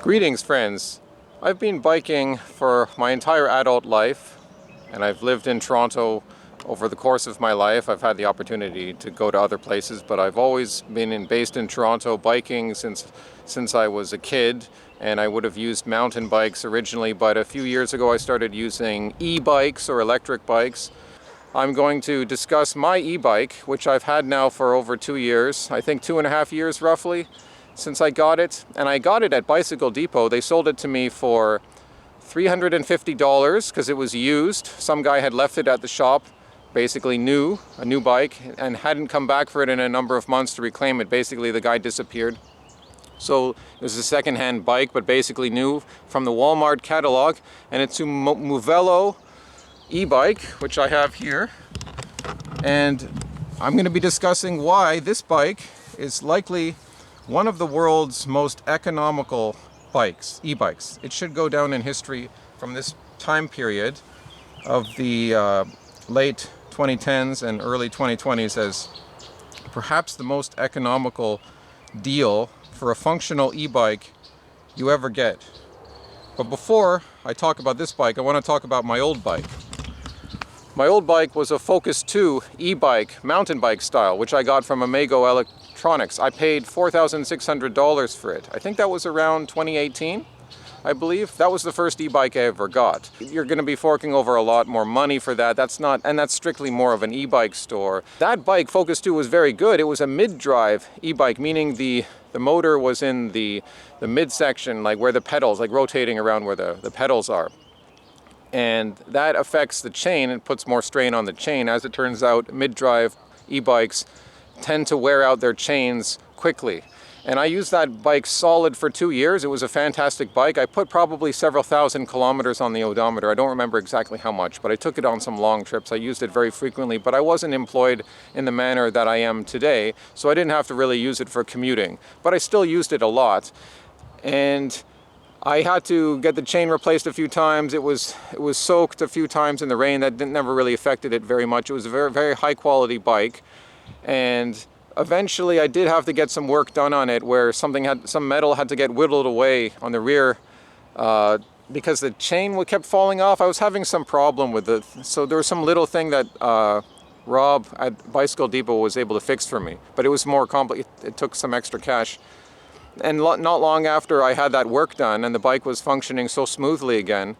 Greetings, friends. I've been biking for my entire adult life, and I've lived in Toronto over the course of my life. I've had the opportunity to go to other places, but I've always been based in Toronto biking since I was a kid, and I would have used mountain bikes originally, but a few years ago I started using e-bikes or electric bikes. I'm going to discuss my e-bike, which I've had now for over 2 years, I think 2.5 years roughly, since I got it. And I got it at Bicycle Depot. They sold it to me for $350 because it was used. Some guy had left it at the shop, basically new, a new bike, and hadn't come back for it in a number of months to reclaim it. Basically, the guy disappeared. So it was a second-hand bike, but basically new from the Walmart catalog. And it's a Muello e-bike, which I have here. And I'm going to be discussing why this bike is likely one of the world's most economical bikes, e-bikes. It should go down in history from this time period of the late 2010s and early 2020s as perhaps the most economical deal for a functional e-bike you ever get. But before I talk about this bike, I want to talk about my old bike. My old bike was a Focus 2 e-bike, mountain bike style, which I got from Movelo Electronics. I paid $4,600 for it. I think that was around 2018, I believe. That was the first e-bike I ever got. You're going to be forking over a lot more money for that. That's strictly more of an e-bike store. That bike, Focus 2, was very good. It was a mid-drive e-bike, meaning the motor was in the midsection, like where the pedals, like rotating around where the pedals are. And that affects the chain and puts more strain on the chain. As it turns out, mid-drive e-bikes tend to wear out their chains quickly. And I used that bike solid for 2 years. It was a fantastic bike. I put probably several thousand kilometers on the odometer. I don't remember exactly how much, but I took it on some long trips. I used it very frequently, but I wasn't employed in the manner that I am today, so I didn't have to really use it for commuting. But I still used it a lot. And I had to get the chain replaced a few times. It was soaked a few times in the rain. That never really affected it very much. It was a very, very high quality bike. And eventually I did have to get some work done on it where some metal had to get whittled away on the rear because the chain kept falling off. I was having some problem with it. So there was some little thing that Rob at Bicycle Depot was able to fix for me. But it was more complicated. It took some extra cash. And not long after I had that work done and the bike was functioning so smoothly again,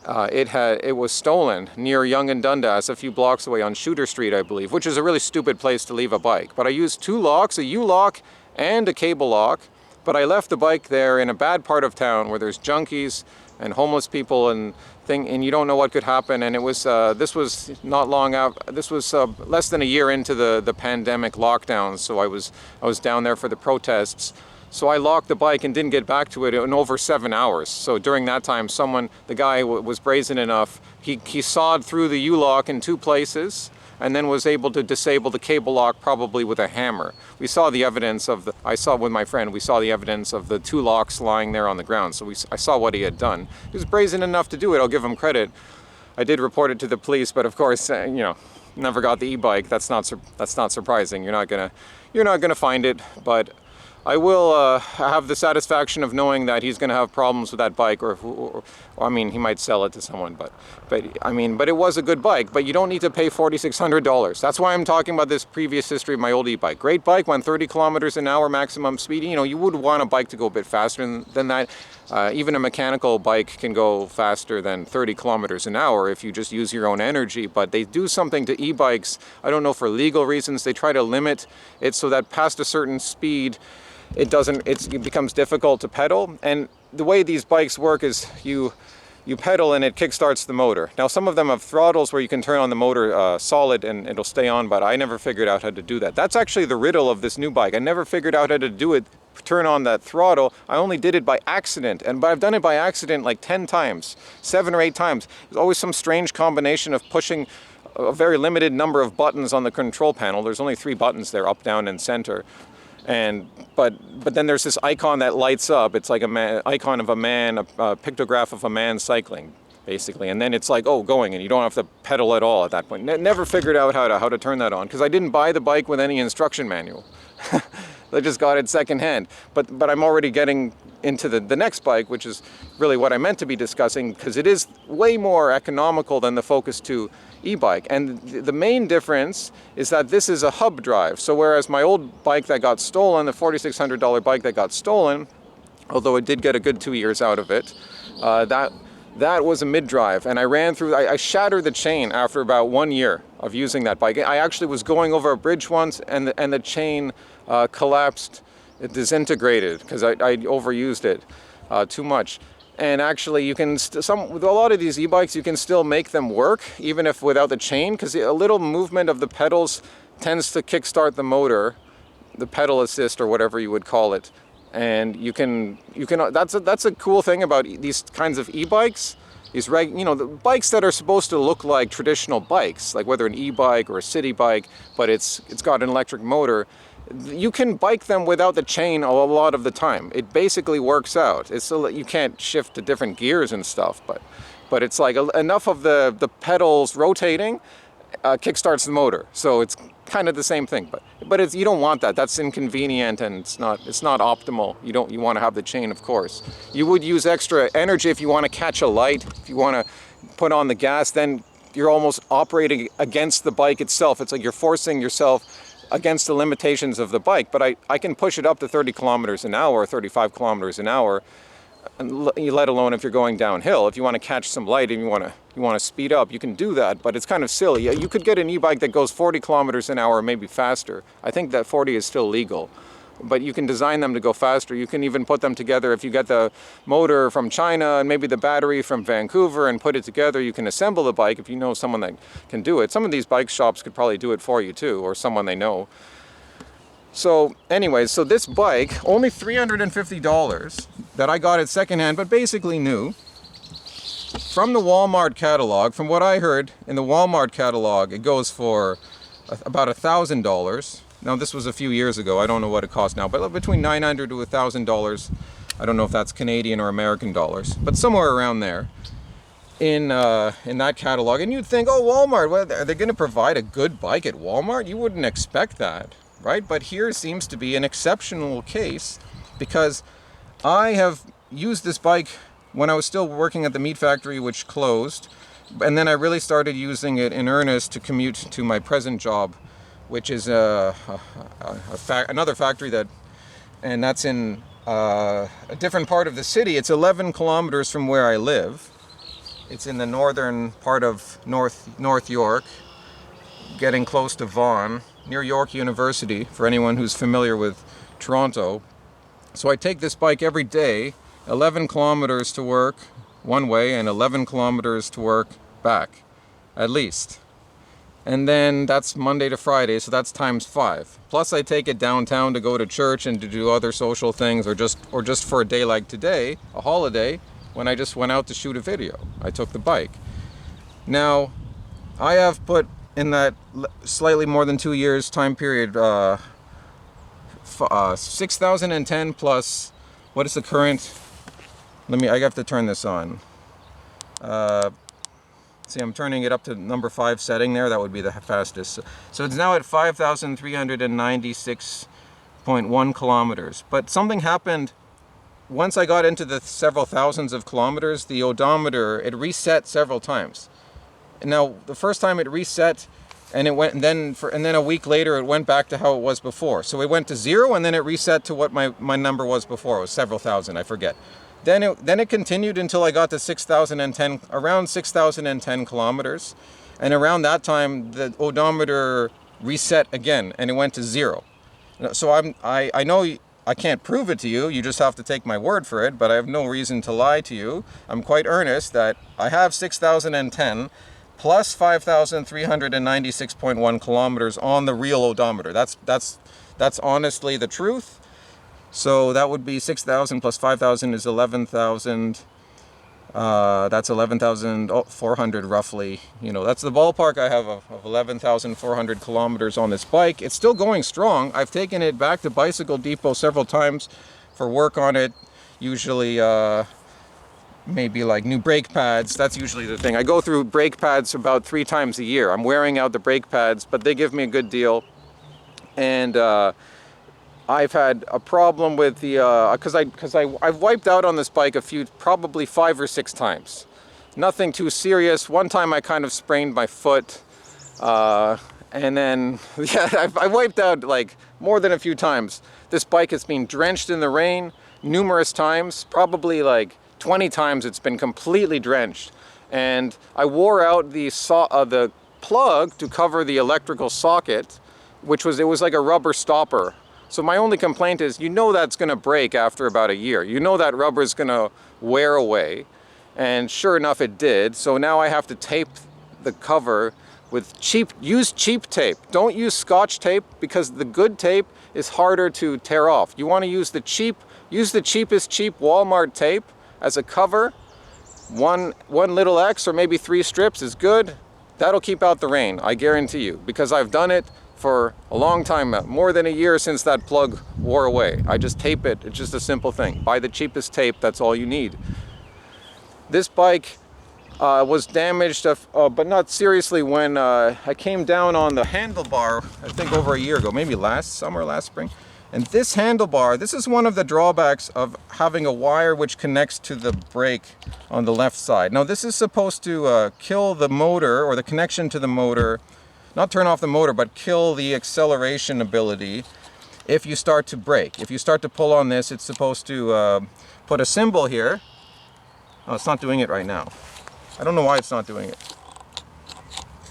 it was stolen near Yonge and Dundas, a few blocks away on Shooter Street, I believe, which is a really stupid place to leave a bike. But I used 2 locks, a U-lock and a cable lock, but I left the bike there in a bad part of town where there's junkies and homeless people and you don't know what could happen. And it was this was not long out. This was less than a year into the pandemic lockdown, so I was down there for the protests. So I locked the bike and didn't get back to it in over 7 hours. So during that time, the guy was brazen enough. He sawed through the U-lock in 2 places and then was able to disable the cable lock probably with a hammer. We saw the evidence I saw with my friend, we saw the evidence of the 2 locks lying there on the ground. So I saw what he had done. He was brazen enough to do it, I'll give him credit. I did report it to the police, but of course, never got the e-bike. That's not surprising. You're not gonna find it, but I will have the satisfaction of knowing that he's going to have problems with that bike, or I mean, he might sell it to someone, but it was a good bike. But you don't need to pay $4,600. That's why I'm talking about this previous history of my old e-bike. Great bike, went 30 kilometers an hour maximum speed. You would want a bike to go a bit faster than that. Even a mechanical bike can go faster than 30 kilometers an hour if you just use your own energy. But they do something to e-bikes. I don't know, for legal reasons. They try to limit it so that past a certain speed, it becomes difficult to pedal. And the way these bikes work is you pedal and it kickstarts the motor. Now some of them have throttles where you can turn on the motor solid and it'll stay on, but I never figured out how to do that. That's actually the riddle of this new bike. I never figured out how to do it, turn on that throttle. I only did it by accident, but I've done it by accident like 10 times, 7 or 8 times. There's always some strange combination of pushing a very limited number of buttons on the control panel. There's only 3 buttons there, up, down, and center. But then there's this icon that lights up. It's like icon of a man, a pictograph of a man cycling, basically. And then it's like, going, and you don't have to pedal at all at that point. Never figured out how to turn that on, because I didn't buy the bike with any instruction manual. I just got it secondhand. But I'm already getting into the next bike, which is really what I meant to be discussing, because it is way more economical than the Focus 2 e-bike. And the main difference is that this is a hub drive. So whereas my old bike that got stolen, the $4,600 bike that got stolen, although it did get a good 2 years out of it, that was a mid-drive, and I shattered the chain after about 1 year of using that bike. I actually was going over a bridge once, and the chain collapsed, it disintegrated, because I overused it too much. And actually, you can with a lot of these e-bikes, you can still make them work, even if without the chain, because a little movement of the pedals tends to kickstart the motor, the pedal assist or whatever you would call it. And you can that's a cool thing about these kinds of e-bikes. The bikes that are supposed to look like traditional bikes, like whether an e-bike or a city bike, but it's got an electric motor. You can bike them without the chain a lot of the time. It basically works out. It's so that you can't shift to different gears and stuff, but it's like enough of the pedals rotating kickstarts the motor. So it's kind of the same thing, but you don't want that. That's inconvenient, and it's not optimal. You want to have the chain, of course. You would use extra energy if you want to catch a light. If you want to put on the gas, then you're almost operating against the bike itself. It's like you're forcing yourself against the limitations of the bike. But I can push it up to 30 kilometers an hour, 35 kilometers an hour, and let alone if you're going downhill. If you want to catch some light and you want to speed up, you can do that, but it's kind of silly. You could get an e-bike that goes 40 kilometers an hour, maybe faster. I think that 40 is still legal, but you can design them to go faster. You can even put them together. If you get the motor from China and maybe the battery from Vancouver and put it together, you can assemble the bike if you know someone that can do it. Some of these bike shops could probably do it for you too, or someone they know. So anyways, so this bike, only $350 that I got it secondhand, but basically new. From the Walmart catalog, from what I heard in the Walmart catalog, it goes for about $1,000. Now this was a few years ago, I don't know what it costs now, but between $900 to $1,000. I don't know if that's Canadian or American dollars, but somewhere around there in that catalog. And you'd think, oh, Walmart, well, are they going to provide a good bike at Walmart? You wouldn't expect that, right? But here seems to be an exceptional case, because I have used this bike when I was still working at the meat factory, which closed, and then I really started using it in earnest to commute to my present job, which is another factory and that's in a different part of the city. It's 11 kilometers from where I live. It's in the northern part of North York, getting close to Vaughan, near York University, for anyone who's familiar with Toronto. So I take this bike every day, 11 kilometers to work one way and 11 kilometers to work back, at least. And then that's Monday to Friday, so that's times 5. Plus I take it downtown to go to church and to do other social things, or just for a day like today, a holiday, when I just went out to shoot a video. I took the bike. Now, I have put in that slightly more than 2 years time period, 6,010 plus, what is the current? I have to turn this on. See, I'm turning it up to number 5 setting there. That would be the fastest. So it's now at 5,396.1 kilometers. But something happened once I got into the several thousands of kilometers. The odometer, it reset several times. Now, the first time it reset, and it went, and then a week later it went back to how it was before. So it went to 0, and then it reset to what my number was before. It was several thousand, I forget. Then it continued until I got to 6,010, around 6,010 kilometers, and around that time the odometer reset again, and it went to 0. So I know I can't prove it to you. You just have to take my word for it. But I have no reason to lie to you. I'm quite earnest that I have 6,010. Plus 5,396.1 kilometers on the real odometer. That's honestly the truth. So that would be 6,000 plus 5,000 is 11,000. That's 11,400 roughly. That's the ballpark I have of 11,400 kilometers on this bike. It's still going strong. I've taken it back to Bicycle Depot several times for work on it. Usually, maybe like new brake pads. That's usually the thing. I go through brake pads about 3 times a year. I'm wearing out the brake pads, but they give me a good deal. And I've had a problem with the, I've wiped out on this bike probably 5 or 6 times. Nothing too serious. One time I kind of sprained my foot, and then, yeah, I wiped out like more than a few times. This bike has been drenched in the rain numerous times, probably like 20 times it's been completely drenched. And I wore out the plug to cover the electrical socket, it was like a rubber stopper. So my only complaint is, that's going to break after about a year. That rubber is going to wear away. And sure enough, it did. So now I have to tape the cover with use cheap tape. Don't use Scotch tape, because the good tape is harder to tear off. You want to use the cheapest cheap Walmart tape as a cover. One little X or maybe 3 strips is good. That'll keep out the rain, I guarantee you, because I've done it for a long time now, more than a year since that plug wore away. I just tape it. It's just a simple thing. Buy the cheapest tape, that's all you need. This bike was damaged, but not seriously, when I came down on the handlebar, I think over a year ago, maybe last summer, last spring. And this handlebar, this is one of the drawbacks of having a wire which connects to the brake on the left side. Now this is supposed to kill the motor, or the connection to the motor, not turn off the motor, but kill the acceleration ability if you start to brake. If you start to pull on this, it's supposed to put a symbol here. Oh, it's not doing it right now. I don't know why it's not doing it.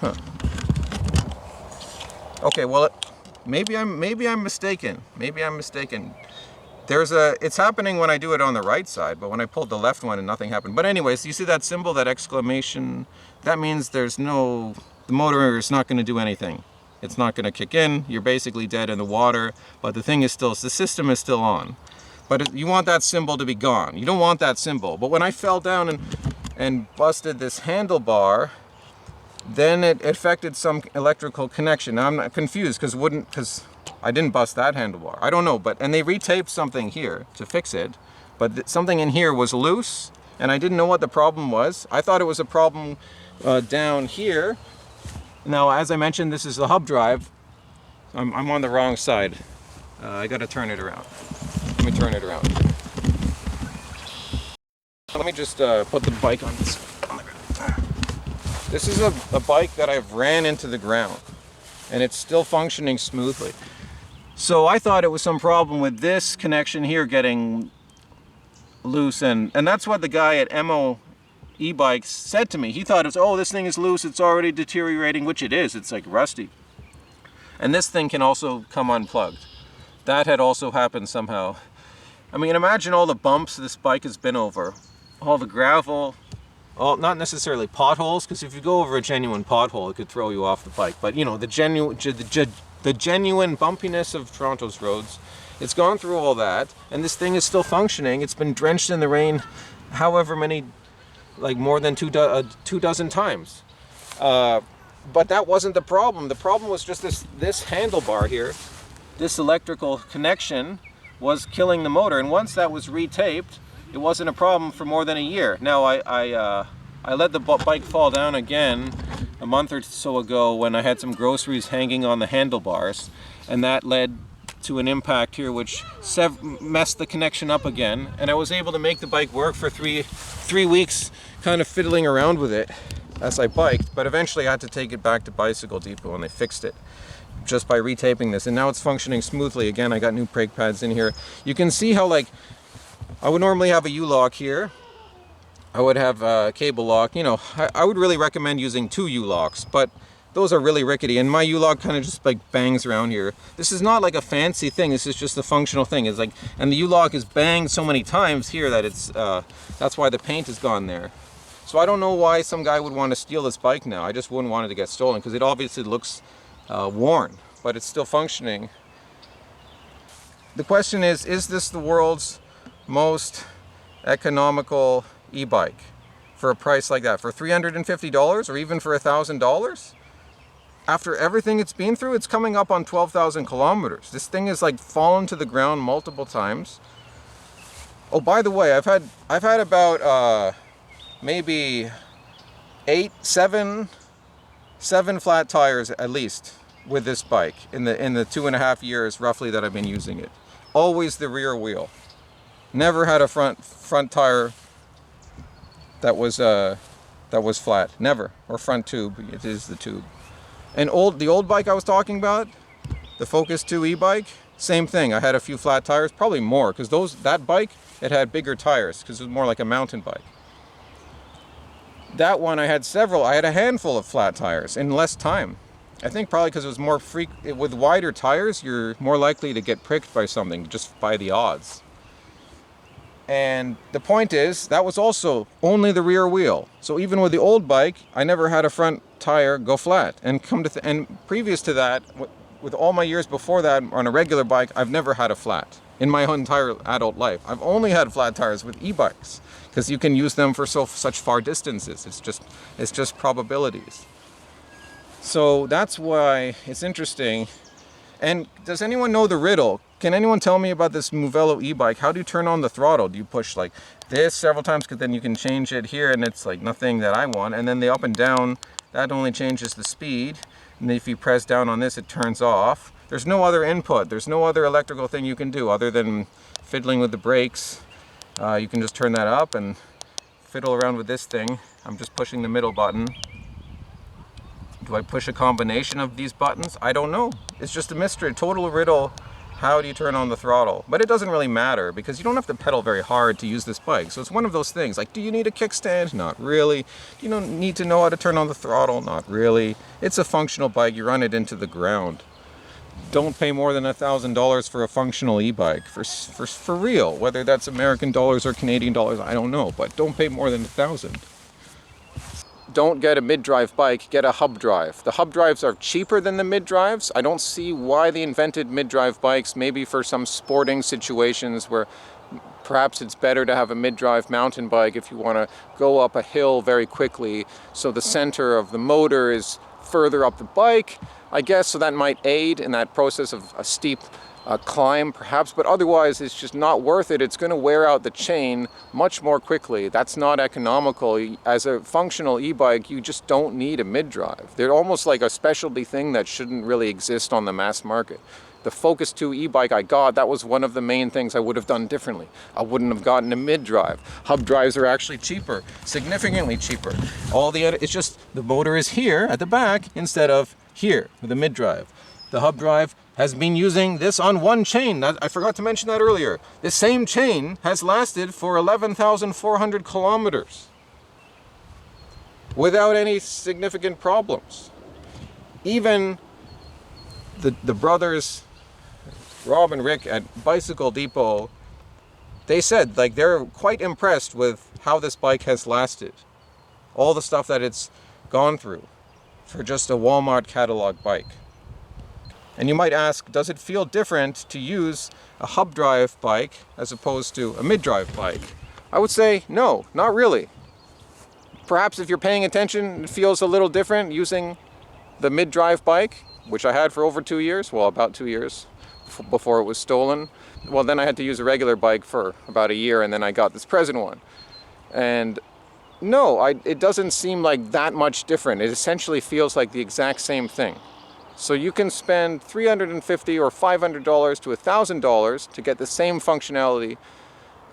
Huh. Okay, well, maybe I'm mistaken. Maybe I'm mistaken. It's happening when I do it on the right side, but when I pulled the left one and nothing happened. But anyways, you see that symbol, that exclamation? That means the motor is not going to do anything. It's not going to kick in. You're basically dead in the water, but the system is still on. But you want that symbol to be gone. You don't want that symbol. But when I fell down and busted this handlebar, then it affected some electrical connection. Now I'm not confused, because I didn't bust that handlebar. I don't know, and they retaped something here to fix it, but something in here was loose, and I didn't know what the problem was. I thought it was a problem down here. Now, as I mentioned, this is the hub drive. I'm on the wrong side. I got to turn it around. Let me turn it around. Let me just put the bike on the ground. This is a bike that I've ran into the ground, and it's still functioning smoothly. So I thought it was some problem with this connection here getting loose, and that's what the guy at Muello ebikes said to me. He thought it was, oh, this thing is loose, it's already deteriorating, which it is. It's like rusty. And this thing can also come unplugged. That had also happened somehow. I mean, imagine all the bumps this bike has been over, all the gravel, not necessarily potholes, because if you go over a genuine pothole, it could throw you off the bike. But the genuine bumpiness of Toronto's roads, it's gone through all that, and this thing is still functioning. It's been drenched in the rain, however many, like more than 2 dozen times. But that wasn't the problem. The problem was just this handlebar here. This electrical connection was killing the motor, and once that was retaped, it wasn't a problem for more than a year. Now I let the bike fall down again a month or so ago when I had some groceries hanging on the handlebars, and that led to an impact here which messed the connection up again, and I was able to make the bike work for three weeks, kind of fiddling around with it as I biked, but eventually I had to take it back to Bicycle Depot and they fixed it just by retaping this, and now it's functioning smoothly again. I got new brake pads in here. You can see how, like, I would normally have a U-lock here. I would have a cable lock. I would really recommend using 2 U-locks, but those are really rickety, and my U-lock kind of just like bangs around here. This is not like a fancy thing, this is just a functional thing. It's like, and the U-lock is banged so many times here that that's why the paint is gone there. So I don't know why some guy would want to steal this bike now. I just wouldn't want it to get stolen, because it obviously looks worn, but it's still functioning. The question is this the world's most economical e-bike for a price like that? For $350 or even for $1,000? After everything it's been through, it's coming up on 12,000 kilometers. This thing is like fallen to the ground multiple times. Oh, by the way, I've had about maybe 7 flat tires at least with this bike in the 2.5 years roughly that I've been using it. always the rear wheel. Never had a front tire that was flat. Never. Or front tube. It is the tube. And the old bike I was talking about, the Focus 2 e-bike, same thing. I had a few flat tires, probably more, because that bike, it had bigger tires because it was more like a mountain bike. That one I had a handful of flat tires in less time. I think probably because it was more with wider tires, you're more likely to get pricked by something just by the odds. And the point is, that was also only the rear wheel. So even with the old bike, I never had a front tire go flat. And and previous to that, with all my years before that on a regular bike, I've never had a flat in my entire adult life. I've only had flat tires with e-bikes because you can use them for such far distances. It's just probabilities. So that's why it's interesting. And does anyone know the riddle? Can anyone tell me about this Muello e-bike? How do you turn on the throttle? Do you push like this several times? Because then you can change it here and it's like nothing that I want. And then the up and down, that only changes the speed. And if you press down on this, it turns off. There's no other input. There's no other electrical thing you can do other than fiddling with the brakes. You can just turn that up and fiddle around with this thing. I'm just pushing the middle button. Do I push a combination of these buttons? I don't know. It's just a mystery, total riddle. How do you turn on the throttle? But it doesn't really matter because you don't have to pedal very hard to use this bike. So it's one of those things like, do you need a kickstand? Not really. Do you need to know how to turn on the throttle? Not really. It's a functional bike. You run it into the ground. Don't pay more than $1,000 for a functional e-bike for real. Whether that's American dollars or Canadian dollars, I don't know. But don't pay more than $1,000. Don't get a mid-drive bike, get a hub drive. The hub drives are cheaper than the mid-drives. I don't see why they invented mid-drive bikes, maybe for some sporting situations where perhaps it's better to have a mid-drive mountain bike if you want to go up a hill very quickly, so the center of the motor is further up the bike, I guess, so that might aid in that process of a steep climb perhaps, but otherwise it's just not worth it. It's going to wear out the chain much more quickly. That's not economical. As a functional e-bike, you just don't need a mid-drive. They're almost like a specialty thing that shouldn't really exist on the mass market. The Focus 2 e-bike I got, that was one of the main things I would have done differently. I wouldn't have gotten a mid-drive. Hub drives are actually cheaper, significantly cheaper. It's just the motor is here at the back instead of here with a mid-drive. The hub drive has been using this on one chain. I forgot to mention that earlier. This same chain has lasted for 11,400 kilometers without any significant problems. Even the brothers, Rob and Rick at Bicycle Depot, they said like they're quite impressed with how this bike has lasted. All the stuff that it's gone through for just a Walmart catalog bike. And you might ask, does it feel different to use a hub drive bike as opposed to a mid-drive bike? I would say no, not really. Perhaps if you're paying attention, it feels a little different using the mid-drive bike, which I had for over 2 years, well, about 2 years before it was stolen. Well, then I had to use a regular bike for about a year, and then I got this present one. And no, it doesn't seem like that much different. It essentially feels like the exact same thing. So you can spend $350 or $500 to $1,000 to get the same functionality,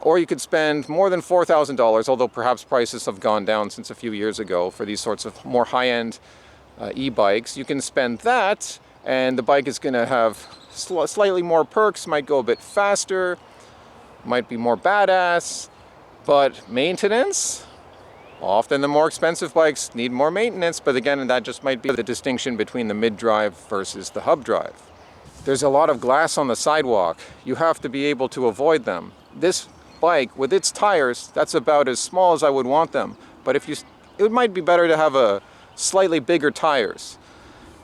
or you could spend more than $4,000, although perhaps prices have gone down since a few years ago for these sorts of more high-end e-bikes. You can spend that, and the bike is going to have slightly more perks, might go a bit faster, might be more badass, but maintenance? Often the more expensive bikes need more maintenance, but again, that just might be the distinction between the mid-drive versus the hub drive. There's a lot of glass on the sidewalk. You have to be able to avoid them. This bike, with its tires, that's about as small as I would want them. But it might be better to have a slightly bigger tires.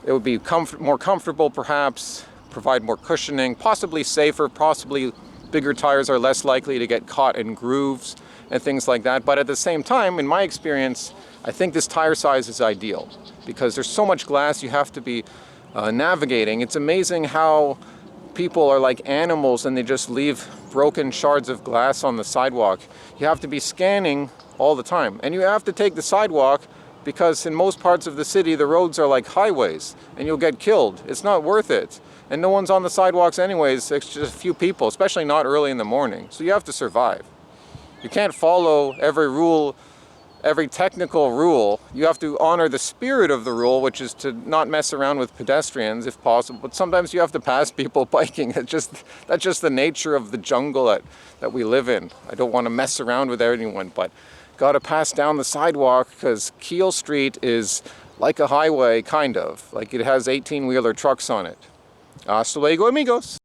It would be more comfortable, perhaps, provide more cushioning, possibly safer, possibly bigger tires are less likely to get caught in grooves and things like that. But at the same time, in my experience, I think this tire size is ideal because there's so much glass you have to be navigating. It's amazing how people are like animals and they just leave broken shards of glass on the sidewalk. You have to be scanning all the time, and you have to take the sidewalk because in most parts of the city the roads are like highways and you'll get killed. It's not worth it. and no one's on the sidewalks anyways. It's just a few people, especially not early in the morning. So you have to survive. You can't follow every rule, every technical rule. You have to honor the spirit of the rule, which is to not mess around with pedestrians if possible. But sometimes you have to pass people biking. That's just the nature of the jungle that we live in. I don't want to mess around with anyone, but got to pass down the sidewalk because Keel Street is like a highway, kind of. Like it has 18-wheeler trucks on it. Hasta luego, amigos.